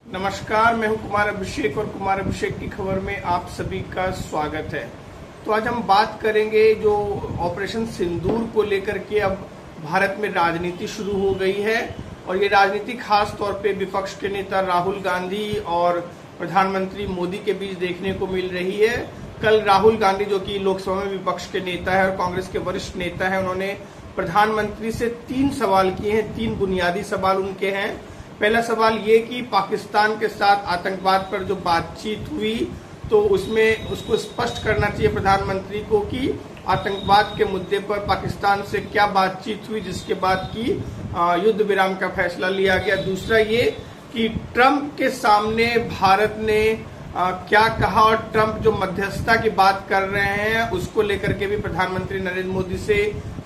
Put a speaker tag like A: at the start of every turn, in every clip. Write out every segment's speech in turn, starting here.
A: नमस्कार, मैं हूं कुमार अभिषेक और कुमार अभिषेक की खबर में आप सभी का स्वागत है। तो आज हम बात करेंगे जो ऑपरेशन सिंदूर को लेकर के अब भारत में राजनीति शुरू हो गई है और ये राजनीति खास तौर पे विपक्ष के नेता राहुल गांधी और प्रधानमंत्री मोदी के बीच देखने को मिल रही है। कल राहुल गांधी, जो कि लोकसभा में विपक्ष के नेता है और कांग्रेस के वरिष्ठ नेता है, उन्होंने प्रधानमंत्री से 3 सवाल किए हैं। 3 बुनियादी सवाल उनके हैं। पहला सवाल ये कि पाकिस्तान के साथ आतंकवाद पर जो बातचीत हुई तो उसमें उसको स्पष्ट करना चाहिए प्रधानमंत्री को कि आतंकवाद के मुद्दे पर पाकिस्तान से क्या बातचीत हुई जिसके बाद की युद्ध विराम का फैसला लिया गया। दूसरा ये कि ट्रंप के सामने भारत ने क्या कहा और ट्रंप जो मध्यस्थता की बात कर रहे हैं उसको लेकर के भी प्रधानमंत्री नरेंद्र मोदी से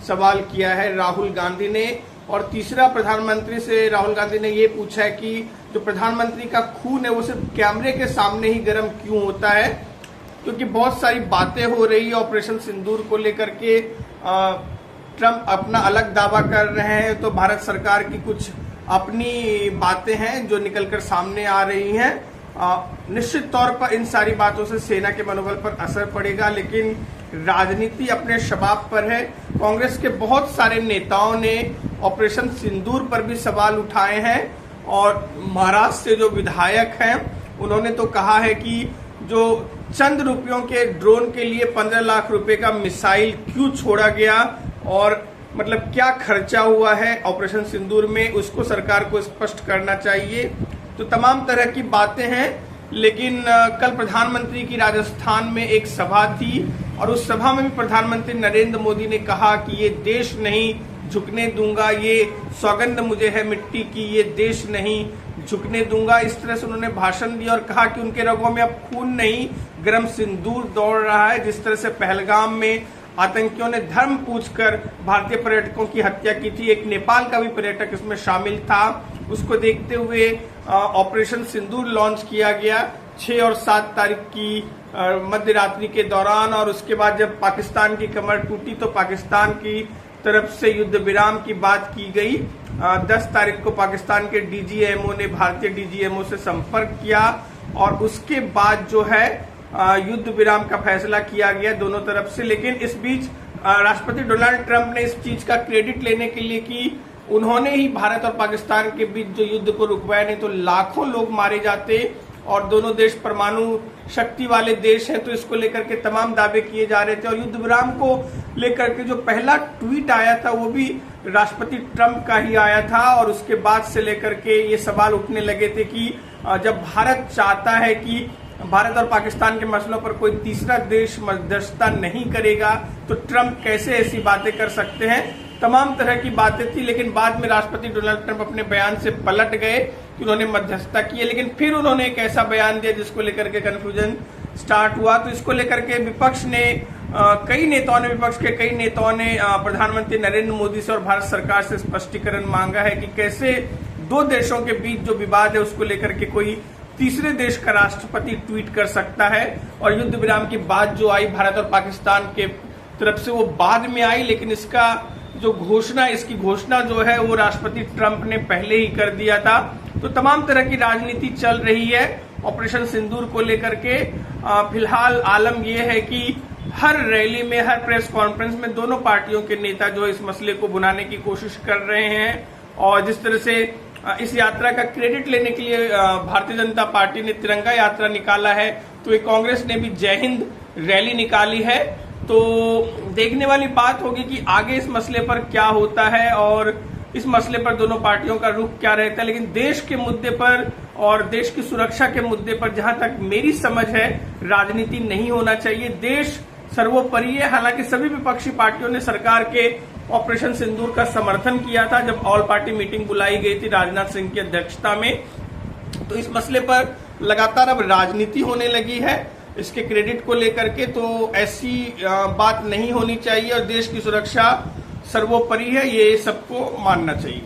A: सवाल किया है राहुल गांधी ने। और तीसरा, प्रधानमंत्री से राहुल गांधी ने ये पूछा है कि जो प्रधानमंत्री का खून है वो सिर्फ कैमरे के सामने ही गर्म क्यों होता है, क्योंकि बहुत सारी बातें हो रही है ऑपरेशन सिंदूर को लेकर के। ट्रंप अपना अलग दावा कर रहे हैं तो भारत सरकार की कुछ अपनी बातें हैं जो निकलकर सामने आ रही हैं। निश्चित तौर पर इन सारी बातों से सेना के मनोबल पर असर पड़ेगा, लेकिन राजनीति अपने शबाब पर है। कांग्रेस के बहुत सारे नेताओं ने ऑपरेशन सिंदूर पर भी सवाल उठाए हैं और महाराष्ट्र से जो विधायक हैं उन्होंने तो कहा है कि जो चंद रुपयों के ड्रोन के लिए 15 लाख रुपए का मिसाइल क्यों छोड़ा गया और मतलब क्या खर्चा हुआ है ऑपरेशन सिंदूर में, उसको सरकार को स्पष्ट करना चाहिए। तो तमाम तरह की बातें हैं, लेकिन कल प्रधानमंत्री की राजस्थान में एक सभा थी और उस सभा में भी प्रधानमंत्री नरेंद्र मोदी ने कहा कि ये देश नहीं झुकने दूंगा, ये सौगंध मुझे है मिट्टी की, ये देश नहीं झुकने दूंगा। इस तरह से उन्होंने भाषण दिया और कहा कि उनके रगों में अब खून नहीं गर्म सिंदूर दौड़ रहा है। जिस तरह से पहलगाम में आतंकियों ने धर्म पूछकर भारतीय पर्यटकों की हत्या की थी, एक नेपाल का भी पर्यटक इसमें शामिल था, उसको देखते हुए ऑपरेशन सिंदूर लॉन्च किया गया 6 और 7 तारीख की मध्य रात्रि के दौरान। और उसके बाद जब पाकिस्तान की कमर टूटी तो पाकिस्तान की तरफ से युद्ध विराम की बात की गई। 10 तारीख को पाकिस्तान के डीजीएमओ ने भारतीय डीजीएमओ से संपर्क किया और उसके बाद जो है युद्ध विराम का फैसला किया गया दोनों तरफ से। लेकिन इस बीच राष्ट्रपति डोनाल्ड ट्रंप ने इस चीज का क्रेडिट लेने के लिए कि उन्होंने ही भारत और पाकिस्तान के बीच जो युद्ध को रुकवाया, नहीं तो लाखों लोग मारे जाते और दोनों देश परमाणु शक्ति वाले देश हैं, तो इसको लेकर के तमाम दावे किए जा रहे थे। और युद्ध विराम को लेकर के जो पहला ट्वीट आया था वो भी राष्ट्रपति ट्रंप का ही आया था और उसके बाद से लेकर के ये सवाल उठने लगे थे कि जब भारत चाहता है कि भारत और पाकिस्तान के मसलों पर कोई तीसरा देश मध्यस्थता नहीं करेगा तो ट्रंप कैसे ऐसी बातें कर सकते हैं। तमाम तरह की बातें थी, लेकिन बाद में राष्ट्रपति डोनाल्ड ट्रंप अपने बयान से पलट गए कि उन्होंने मध्यस्थता की है, लेकिन फिर उन्होंने एक ऐसा बयान दिया जिसको लेकर के कंफ्यूजन स्टार्ट हुआ। तो इसको लेकर के विपक्ष ने विपक्ष के कई नेताओं ने प्रधानमंत्री नरेंद्र मोदी से और भारत सरकार से स्पष्टीकरण मांगा है कि कैसे 2 देशों के बीच जो विवाद है उसको लेकर के कोई तीसरे देश का राष्ट्रपति ट्वीट कर सकता है। और युद्ध विराम की बात जो आई भारत और पाकिस्तान के तरफ से वो बाद में आई, लेकिन इसकी घोषणा जो है वो राष्ट्रपति ट्रंप ने पहले ही कर दिया था। तो तमाम तरह की राजनीति चल रही है ऑपरेशन सिंदूर को लेकर के। फिलहाल आलम यह है कि हर रैली में, हर प्रेस कॉन्फ्रेंस में दोनों पार्टियों के नेता जो इस मसले को भुनाने की कोशिश कर रहे हैं। और जिस तरह से इस यात्रा का क्रेडिट लेने के लिए भारतीय जनता पार्टी ने तिरंगा यात्रा निकाला है, तो कांग्रेस ने भी जय हिंद रैली निकाली है। तो देखने वाली बात होगी कि आगे इस मसले पर क्या होता है और इस मसले पर दोनों पार्टियों का रुख क्या रहता है। लेकिन देश के मुद्दे पर और देश की सुरक्षा के मुद्दे पर जहां तक मेरी समझ है राजनीति नहीं होना चाहिए, देश सर्वोपरि है। हालांकि सभी विपक्षी पार्टियों ने सरकार के ऑपरेशन सिंदूर का समर्थन किया था जब ऑल पार्टी मीटिंग बुलाई गई थी राजनाथ सिंह की अध्यक्षता में। तो इस मसले पर लगातार अब राजनीति होने लगी है इसके क्रेडिट को लेकर के। तो ऐसी बात नहीं होनी चाहिए और देश की सुरक्षा सर्वोपरि है, ये सबको मानना चाहिए।